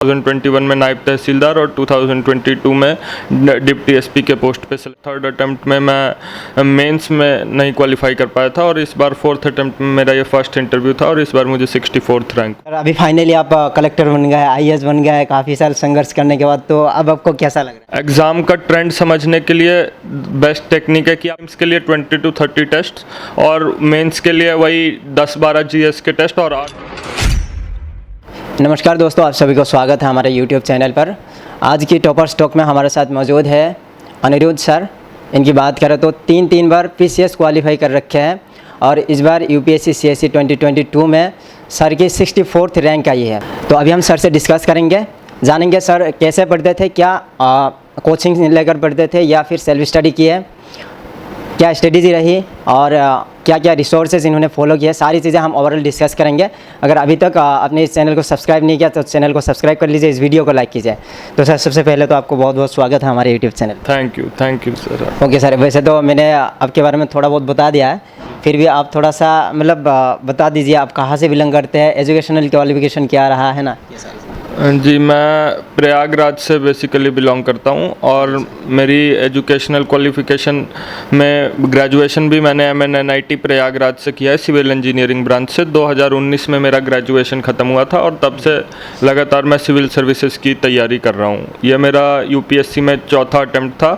2021 में नायब तहसीलदार और 2022 में डिप्टी एसपी के पोस्ट पे थर्ड अटेम्प्ट में मैं मेंस में नहीं क्वालिफाई कर पाया था और इस बार फोर्थ अटेम्प्ट में मेरा ये फर्स्ट इंटरव्यू था और इस बार मुझे 64th रैंक। अभी फाइनली आप कलेक्टर बन गए, आईएएस बन गए, काफ़ी साल संघर्ष करने के बाद, तो अब आपको कैसा लग रहा है? एग्ज़ाम का ट्रेंड समझने के लिए बेस्ट टेक्निक है कि आप इसके लिए 20 to 30 टेस्ट और मेंस के लिए वही 10-12 जीएस के टेस्ट और 8। नमस्कार दोस्तों, आप सभी को स्वागत है हमारे YouTube चैनल पर। आज की टॉपर स्टॉक में हमारे साथ मौजूद है अनिरुद्ध सर। इनकी बात करें तो तीन बार पीसीएस क्वालिफाई कर रखे हैं और इस बार यूपीएससी सीएससी 2022 में सर की 64th रैंक आई है। तो अभी हम सर से डिस्कस करेंगे, जानेंगे सर कैसे पढ़ते थे, क्या कोचिंग लेकर पढ़ते थे या फिर सेल्फ स्टडी की है, क्या स्ट्रेटेजी रही और क्या क्या रिसोर्सेज इन्होंने फॉलो किए, सारी चीज़ें हम ओवरऑल डिस्कस करेंगे। अगर अभी तक आपने इस चैनल को सब्सक्राइब नहीं किया तो चैनल को सब्सक्राइब कर लीजिए, इस वीडियो को लाइक कीजिए। तो सर सबसे पहले तो आपको बहुत बहुत स्वागत है हमारे YouTube channel. Thank you sir. Okay sir, वैसे तो मैंने आपके बारे में थोड़ा बहुत बता दिया है, फिर भी आप थोड़ा सा मतलब बता दीजिए आप कहाँ से बिलोंग करते हैं, एजुकेशनल क्वालिफिकेशन क्या रहा है ना। जी, मैं प्रयागराज से बेसिकली बिलोंग करता हूँ और मेरी एजुकेशनल क्वालिफ़िकेशन में ग्रेजुएशन भी मैंने MNNIT प्रयागराज से किया है, सिविल इंजीनियरिंग ब्रांच से। 2019 में मेरा ग्रेजुएशन ख़त्म हुआ था और तब से लगातार मैं सिविल सर्विसेज की तैयारी कर रहा हूँ। यह मेरा यूपीएससी में चौथा अटैम्प्ट था,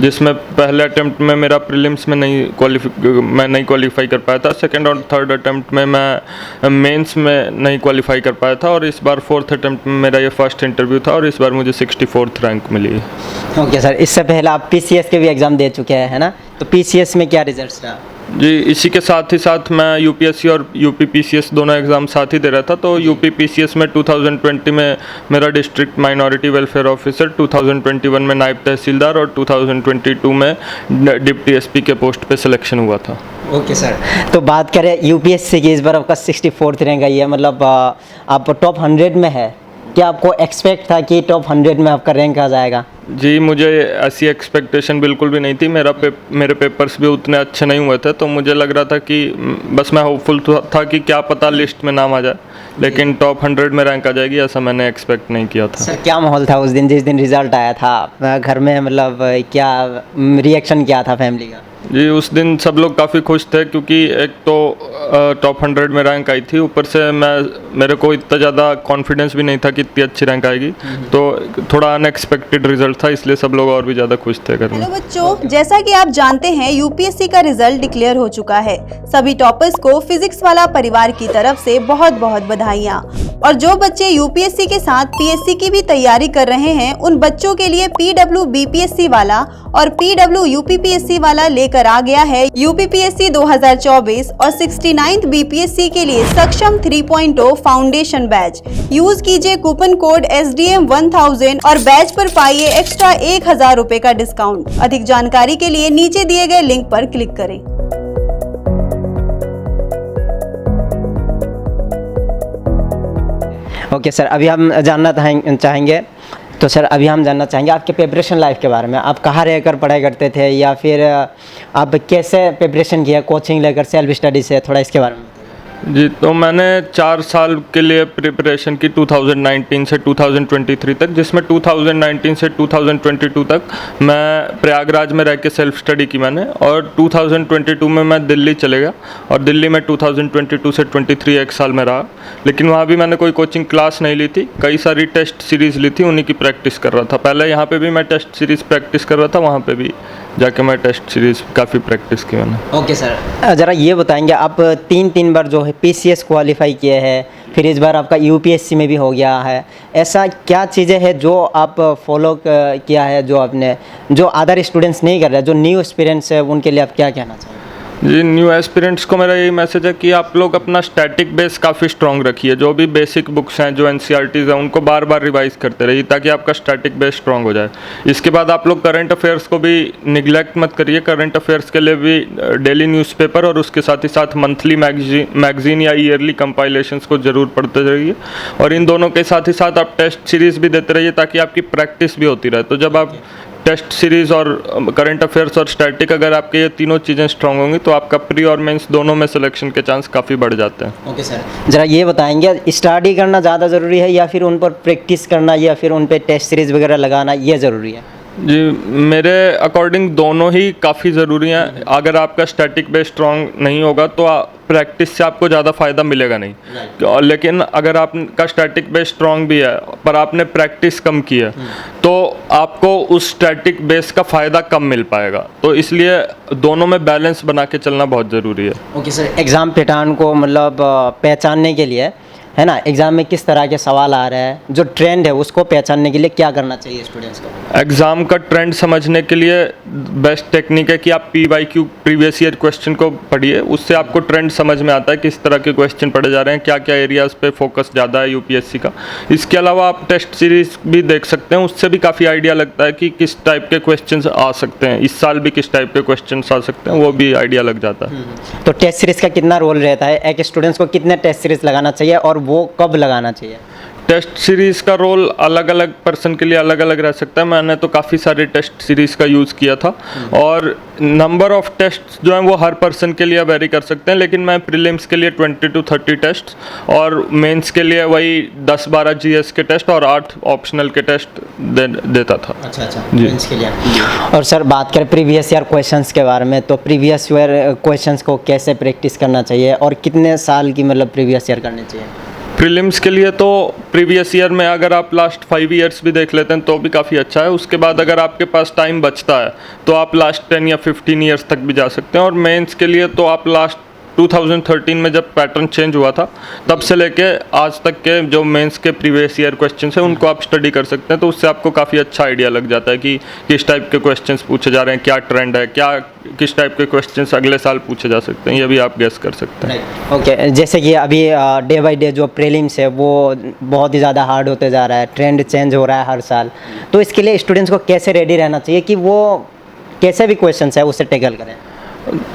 जिसमें पहले अटैम्प्ट में मेरा प्रीलिम्स में नहीं क्वालिफाई कर पाया था। सेकेंड और थर्ड अटैम्प्ट में मैं मेंस में नहीं क्वालिफाई कर पाया था और इस बार फोर्थ अटैम्प्ट में मेरा ये फर्स्ट इंटरव्यू था और इस बार मुझे 64th रैंक मिली है। ओके सर, इससे पहले आप पीसीएस के भी एग्ज़ाम दे चुके हैं, है ना? तो पीसीएस में क्या रिजल्ट रहा? जी, इसी के साथ ही साथ मैं यूपीएससी और यूपी पीसीएस दोनों एग्ज़ाम साथ ही दे रहा था। तो यूपी पीसीएस में 2020 में मेरा डिस्ट्रिक्ट माइनॉरिटी वेलफेयर ऑफिसर, 2021 में नायब तहसीलदार और 2022 में डिप्टी एसपी के पोस्ट पे सिलेक्शन हुआ था। ओके सर, तो बात करें यूपीएससी की, इस बार आपका 64th रैंक आई है, मतलब आप टॉप 100 में है। क्या आपको एक्सपेक्ट था कि टॉप 100 में आपका रैंक आ जाएगा? जी, मुझे ऐसी एक्सपेक्टेशन बिल्कुल भी नहीं थी। मेरे पेपर्स भी उतने अच्छे नहीं हुए थे, तो मुझे लग रहा था कि बस मैं होपफुल था कि क्या पता लिस्ट में नाम आ जाए, लेकिन टॉप 100 में रैंक आ जाएगी ऐसा मैंने एक्सपेक्ट नहीं किया था। सर क्या माहौल था उस दिन जिस दिन रिजल्ट आया था घर में, मतलब क्या रिएक्शन क्या था फैमिली का? जी, उस दिन सब लोग काफ़ी खुश थे क्योंकि एक तो टॉप 100 में रैंक आई थी, ऊपर से मेरे को इतना ज़्यादा कॉन्फिडेंस भी नहीं था कि इतनी अच्छी रैंक आएगी, तो थोड़ा अनएक्सपेक्टेड रिजल्ट था, इसलिए सब लोग और भी ज़्यादा खुश थे घर में। हेलो बच्चों, जैसा कि आप जानते हैं यूपीएससी का रिजल्ट डिक्लेयर हो चुका है। सभी टॉपर्स को फिजिक्स वाला परिवार की तरफ से बहुत बहुत बधाइयाँ। और जो बच्चे यूपीएससी के साथ पीएससी की भी तैयारी कर रहे हैं, उन बच्चों के लिए पीडब्ल्यू बीपीएससी वाला और पीडब्ल्यू यूपीपीएससी वाला लेकर आ गया है यूपीपीएससी 2024 और 69th बीपीएससी के लिए सक्षम 3.0 फाउंडेशन बैच। यूज कीजिए कूपन कोड SDM 1000 और बैच पर पाइए एक्स्ट्रा 1000 रुपए का डिस्काउंट। अधिक जानकारी के लिए नीचे दिए गए लिंक पर क्लिक करें। ओके सर, अभी हम जानना चाहेंगे तो सर अभी हम जानना चाहेंगे आपके प्रिपरेशन लाइफ के बारे में। आप कहाँ रहकर पढ़ाई करते थे या फिर आप कैसे प्रिपरेशन किया, कोचिंग लेकर, सेल्फ स्टडी से, थोड़ा इसके बारे में? जी, तो मैंने 4 साल के लिए प्रिपरेशन की 2019 से 2023 तक, जिसमें 2019 से 2022 तक मैं प्रयागराज में रह के सेल्फ स्टडी की मैंने, और 2022 में मैं दिल्ली चले गया और दिल्ली में 2022 से 23 एक साल में रहा। लेकिन वहाँ भी मैंने कोई कोचिंग क्लास नहीं ली थी, कई सारी टेस्ट सीरीज़ ली थी, उन्हीं की प्रैक्टिस कर रहा था। पहले यहाँ पे भी मैं टेस्ट सीरीज़ प्रैक्टिस कर रहा था, वहाँ पे भी जाके मैं टेस्ट सीरीज़ काफ़ी प्रैक्टिस की मैंने। ओके सर, ज़रा ये बताएंगे, आप तीन बार जो है पीसीएस क्वालिफाई किए हैं, फिर इस बार आपका यूपीएससी में भी हो गया है, ऐसा क्या चीज़ें हैं जो आप फॉलो किया है, जो आपने, जो अदर स्टूडेंट्स नहीं कर रहे, जो न्यू एक्सपीरियंस है, उनके लिए आप क्या कहना चाहेंगे? जी, न्यू एस्पिरेंट्स को मेरा यही मैसेज है कि आप लोग अपना स्टैटिक बेस काफ़ी स्ट्रॉन्ग रखिए। जो भी बेसिक बुक्स हैं, जो NCERTs हैं, उनको बार बार रिवाइज करते रहिए ताकि आपका स्टैटिक बेस स्ट्रॉन्ग हो जाए। इसके बाद आप लोग करंट अफेयर्स को भी निगलेक्ट मत करिए। करंट अफेयर्स के लिए भी डेली न्यूज़पेपर और उसके साथ ही साथ मंथली मैगजीन या ईयरली कंपाइलेशंस को ज़रूर पढ़ते रहिए, और इन दोनों के साथ ही साथ आप टेस्ट सीरीज़ भी देते रहिए ताकि आपकी प्रैक्टिस भी होती रहे। तो जब आप टेस्ट सीरीज़ और करंट अफेयर्स और स्टैटिक, अगर आपके ये तीनों चीज़ें स्ट्रांग होंगी तो आपका प्री और मेंस दोनों में सिलेक्शन के चांस काफ़ी बढ़ जाते हैं। ओके सर, ज़रा ये बताएंगे स्टडी करना ज़्यादा ज़रूरी है या फिर उन पर प्रैक्टिस करना या फिर उन पे टेस्ट सीरीज़ वगैरह लगाना ये ज़रूरी है? जी, मेरे अकॉर्डिंग दोनों ही काफ़ी ज़रूरी हैं। अगर आपका स्टैटिक बेस स्ट्रांग नहीं होगा तो प्रैक्टिस से आपको ज़्यादा फ़ायदा मिलेगा नहीं। लेकिन अगर आपका स्टैटिक बेस स्ट्रांग भी है पर आपने प्रैक्टिस कम की है तो आपको उस स्टैटिक बेस का फ़ायदा कम मिल पाएगा। तो इसलिए दोनों में बैलेंस बना के चलना बहुत ज़रूरी है। ओके सर, एग्ज़ाम पैटर्न को मतलब पहचानने के लिए है ना, एग्ज़ाम में किस तरह के सवाल आ रहे हैं, जो ट्रेंड है उसको पहचानने के लिए क्या करना चाहिए स्टूडेंट्स को? एग्ज़ाम का ट्रेंड समझने के लिए बेस्ट टेक्निक है कि आप PYQ प्रीवियस ईयर क्वेश्चन को पढ़िए। उससे आपको ट्रेंड समझ में आता है किस तरह के क्वेश्चन पढ़े जा रहे हैं, क्या क्या एरियाज़ पे फोकस ज़्यादा है UPSC का। इसके अलावा आप टेस्ट सीरीज़ भी देख सकते हैं, उससे भी काफ़ी आइडिया लगता है कि किस टाइप के क्वेश्चन आ सकते हैं, इस साल भी किस टाइप के क्वेश्चन आ सकते हैं, वो भी आइडिया लग जाता है। तो टेस्ट सीरीज़ का कितना रोल रहता है? एक स्टूडेंट्स को कितने टेस्ट सीरीज़ लगाना चाहिए और वो कब लगाना चाहिए? टेस्ट सीरीज़ का रोल अलग अलग पर्सन के लिए अलग अलग रह सकता है। मैंने तो काफ़ी सारे टेस्ट सीरीज़ का यूज़ किया था और नंबर ऑफ़ टेस्ट जो हैं वो हर पर्सन के लिए वेरी कर सकते हैं, लेकिन मैं प्रीलिम्स के लिए 20 to 30 टेस्ट और मेंस के लिए वही 10-12 GS के टेस्ट और 8 ऑप्शनल के टेस्ट देता था। अच्छा जी। मेंस के लिए। और सर बात करें प्रीवियस ईयर क्वेश्चंस के बारे में, तो प्रीवियस ईयर क्वेश्चंस को कैसे प्रैक्टिस करना चाहिए और कितने साल की मतलब प्रीवियस ईयर करनी चाहिए? प्रीलिम्स के लिए तो प्रीवियस ईयर में अगर आप लास्ट 5 ईयर्स भी देख लेते हैं तो भी काफ़ी अच्छा है। उसके बाद अगर आपके पास टाइम बचता है तो आप लास्ट 10 या 15 ईयर्स तक भी जा सकते हैं। और मेंस के लिए तो आप लास्ट 2013 में जब पैटर्न चेंज हुआ था तब से लेके आज तक के जो मेंस के प्रीवियस ईयर क्वेश्चंस हैं उनको आप स्टडी कर सकते हैं। तो उससे आपको काफ़ी अच्छा आइडिया लग जाता है कि किस टाइप के क्वेश्चंस पूछे जा रहे हैं, क्या ट्रेंड है, क्या किस टाइप के क्वेश्चंस अगले साल पूछे जा सकते हैं, ये भी आप गेस कर सकते हैं। ओके, जैसे कि अभी डे बाय डे जो प्रीलिम्स है वो बहुत ही ज़्यादा हार्ड होते जा रहा है, ट्रेंड चेंज हो रहा है हर साल। तो इसके लिए स्टूडेंट्स को कैसे रेडी रहना चाहिए कि वो कैसे भी क्वेश्चन है उससे टैकल करें?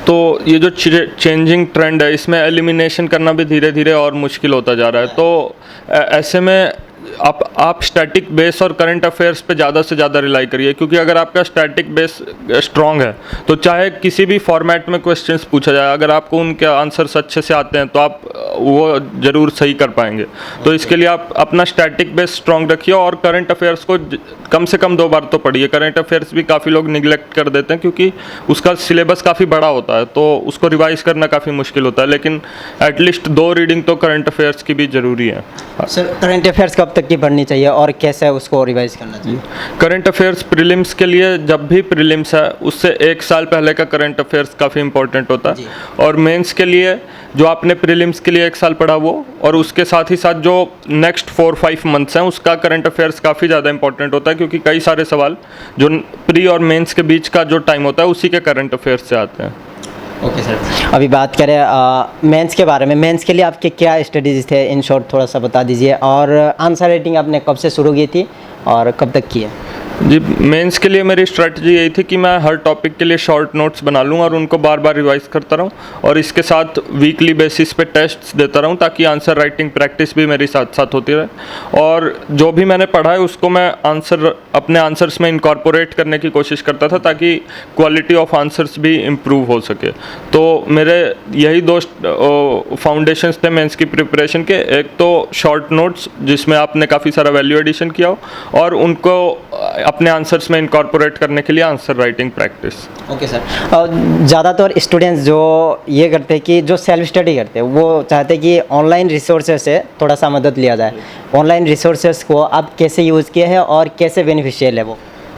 तो ये जो चेंजिंग ट्रेंड है इसमें एलिमिनेशन करना भी धीरे धीरे और मुश्किल होता जा रहा है। तो ऐसे में आप स्टैटिक बेस और करंट अफेयर्स पे ज़्यादा से ज़्यादा रिलाई करिए, क्योंकि अगर आपका स्टैटिक बेस स्ट्रॉन्ग है तो चाहे किसी भी फॉर्मेट में क्वेश्चंस पूछा जाए, अगर आपको उनके आंसर्स अच्छे से आते हैं तो आप वो ज़रूर सही कर पाएंगे। तो इसके लिए आप अपना स्टैटिक बेस स्ट्रॉन्ग रखिए और करंट अफेयर्स को कम से कम 2 बार तो पढ़िए। करंट अफेयर्स भी काफ़ी लोग निगलेक्ट कर देते हैं क्योंकि उसका सिलेबस काफ़ी बड़ा होता है तो उसको रिवाइज करना काफ़ी मुश्किल होता है, लेकिन एटलीस्ट 2 रीडिंग तो करंट अफेयर्स की भी ज़रूरी है। सर करंट अफेयर्स कब तक की पढ़नी चाहिए और कैसे उसको रिवाइज करना चाहिए? करंट अफेयर्स प्रीलिम्स के लिए जब भी प्रीलिम्स है उससे 1 साल पहले का करंट अफेयर्स काफ़ी इंपॉर्टेंट होता है, और मेंस के लिए जो आपने प्रीलिम्स के लिए 1 साल पढ़ा वो, और उसके साथ ही साथ जो नेक्स्ट 4-5 मंथ्स हैं उसका करंट अफेयर्स काफ़ी ज़्यादा इंपॉर्टेंट होता है, क्योंकि कई सारे सवाल जो प्री और मेंस के बीच का जो टाइम होता है उसी के करंट अफेयर्स से आते हैं। ओके सर, अभी बात करें मेंस के बारे में। मेंस के लिए आपके क्या स्ट्रेटजीज थे, इन शॉर्ट थोड़ा सा बता दीजिए, और आंसर राइटिंग आपने कब से शुरू की थी और कब तक की है? जी, मेंस के लिए मेरी स्ट्रेटजी यही थी कि मैं हर टॉपिक के लिए शॉर्ट नोट्स बना लूँ और उनको बार बार रिवाइज करता रहूँ, और इसके साथ वीकली बेसिस पे टेस्ट्स देता रहूँ ताकि आंसर राइटिंग प्रैक्टिस भी मेरी साथ साथ होती रहे। और जो भी मैंने पढ़ा है उसको मैं अपने आंसर्स में इनकॉर्पोरेट करने की कोशिश करता था ताकि क्वालिटी ऑफ आंसर्स भी इम्प्रूव हो सके। तो मेरे यही 2 फाउंडेशंस थे मेंस की प्रिपरेशन के, एक तो शॉर्ट नोट्स जिसमें आपने काफ़ी सारा वैल्यू एडिशन किया हो, और उनको अपने आंसर्स में इनकॉर्पोरेट करने के लिए answer writing practice. Okay sir, ज़्यादातर स्टूडेंट्स जो ये करते हैं कि जो सेल्फ स्टडी करते हैं वो चाहते हैं कि ऑनलाइन रिसोर्सेज से थोड़ा सा मदद लिया जाए। ऑनलाइन रिसोर्सेज को आप कैसे यूज़ किए हैं और कैसे बेनिफिशियल है वो?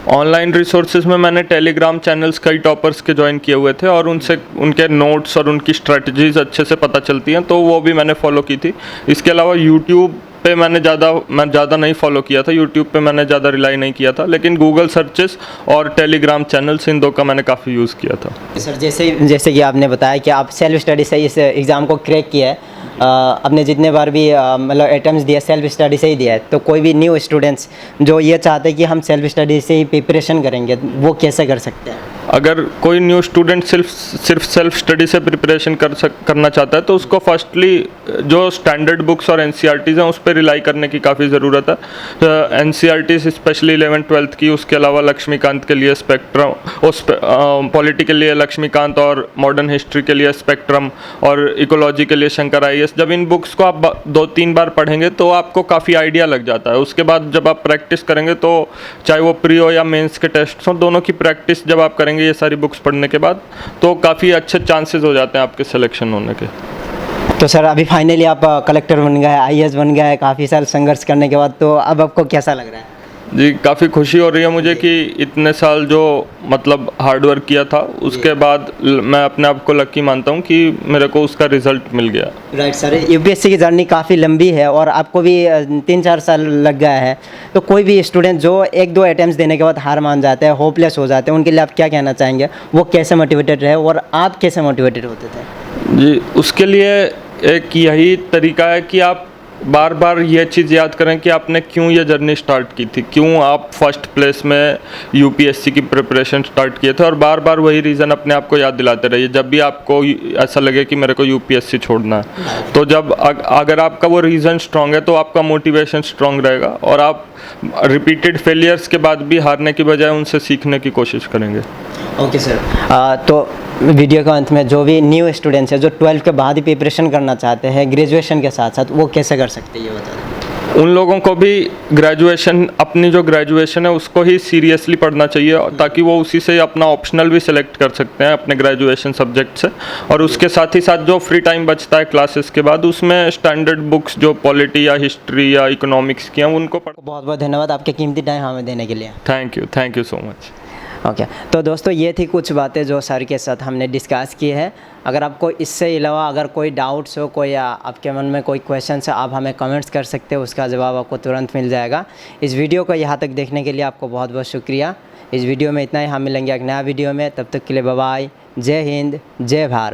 ऑनलाइन रिसोर्सेज में मैंने टेलीग्राम चैनल्स कई टॉपर्स के ज्वाइन किए हुए थे और उनसे उनके नोट्स और उनकी स्ट्रेटजीज अच्छे से पता चलती हैं, तो वो भी मैंने फॉलो की थी। इसके अलावा यूट्यूब पे मैं ज़्यादा नहीं फॉलो किया था, यूट्यूब पे मैंने ज़्यादा रिलाई नहीं किया था, लेकिन गूगल सर्चेस और टेलीग्राम चैनल्स इन 2 का मैंने काफ़ी यूज़ किया था। सर जैसे कि आपने बताया कि आप सेल्फ स्टडी से इस एग्ज़ाम को क्रैक किया है, आपने जितने बार भी मतलब अटेम्प्ट्स दिया सेल्फ स्टडी से ही दिया है, तो कोई भी न्यू स्टूडेंट्स जो ये चाहते हैं कि हम सेल्फ स्टडी से ही प्रिपरेशन करेंगे वो कैसे कर सकते हैं? अगर कोई न्यू स्टूडेंट सिर्फ सेल्फ स्टडी से प्रिपरेशन करना चाहता है तो उसको फर्स्टली जो स्टैंडर्ड बुक्स और एनसीईआरटीज़ हैं उस पर रिलाई करने की काफ़ी ज़रूरत है। एनसीईआरटीज़ स्पेशली 11th-12th की, उसके अलावा लक्ष्मीकांत के लिए स्पेक्ट्रम, पॉलिटी के लिए लक्ष्मीकांत और मॉडर्न हिस्ट्री के लिए स्पेक्ट्रम और इकोलॉजी के लिए शंकर IAS। जब इन बुक्स को आप 2-3 बार पढ़ेंगे तो आपको काफ़ी आइडिया लग जाता है। उसके बाद जब आप प्रैक्टिस करेंगे तो चाहे वो प्री हो या मेंस के टेस्ट हों, दोनों की प्रैक्टिस जब आप करेंगे ये सारी बुक्स पढ़ने के बाद तो काफ़ी अच्छे चांसेस हो जाते हैं आपके सिलेक्शन होने के। तो सर अभी फाइनली आप कलेक्टर बन गए, IAS बन गए काफ़ी साल संघर्ष करने के बाद, तो अब आपको कैसा लग रहा है? जी, काफ़ी खुशी हो रही है मुझे कि इतने साल जो मतलब हार्ड वर्क किया था उसके बाद मैं अपने आप को लकी मानता हूँ कि मेरे को उसका रिजल्ट मिल गया। राइट सर, UPSC की जर्नी काफ़ी लंबी है और आपको भी 3-4 साल लग गया है। तो कोई भी स्टूडेंट जो 1-2 अटैम्प्ट्स देने के बाद हार मान जाते हैं, होपलेस हो जाते हैं, उनके लिए आप क्या कहना चाहेंगे? वो कैसे मोटिवेटेड रहे और आप कैसे मोटिवेटेड होते थे? जी, उसके लिए एक यही तरीका है कि आप बार बार ये चीज़ याद करें कि आपने क्यों ये जर्नी स्टार्ट की थी, क्यों आप फर्स्ट प्लेस में UPSC की प्रिपरेशन स्टार्ट किए थे, और बार बार वही रीज़न अपने आप को याद दिलाते रहिए जब भी आपको ऐसा लगे कि मेरे को UPSC छोड़ना है। तो जब अगर आपका वो रीज़न स्ट्रांग है तो आपका मोटिवेशन स्ट्रांग रहेगा और आप रिपीटेड फेलियर्स के बाद भी हारने की बजाय उनसे सीखने की कोशिश करेंगे। ओके सर, तो वीडियो के अंत में जो भी न्यू स्टूडेंट्स हैं जो 12th के बाद ही प्रिपरेशन करना चाहते हैं ग्रेजुएशन के साथ साथ, वो कैसे कर सकते हैं ये बता दें? उन लोगों को भी ग्रेजुएशन, अपनी जो ग्रेजुएशन है उसको ही सीरियसली पढ़ना चाहिए ताकि वो उसी से अपना ऑप्शनल भी सिलेक्ट कर सकते हैं अपने ग्रेजुएशन सब्जेक्ट से। और उसके साथ ही साथ जो फ्री टाइम बचता है क्लासेस के बाद उसमें स्टैंडर्ड बुक्स जो पॉलिटी या हिस्ट्री या इकोनॉमिक्स की हैं उनको पढ़। बहुत बहुत धन्यवाद आपके कीमती टाइम हमें देने के लिए। Thank you so much. Okay तो दोस्तों ये थी कुछ बातें जो सर के साथ हमने डिस्कस की है। अगर आपको इससे अलावा अगर कोई डाउट्स हो, कोई आपके मन में कोई क्वेश्चन है, आप हमें कमेंट्स कर सकते हो, उसका जवाब आपको तुरंत मिल जाएगा। इस वीडियो को यहाँ तक देखने के लिए आपको बहुत बहुत शुक्रिया। इस वीडियो में इतना ही, हम मिलेंगे एक नया वीडियो में, तब तक के लिए बाय बाय। जय हिंद, जय भारत।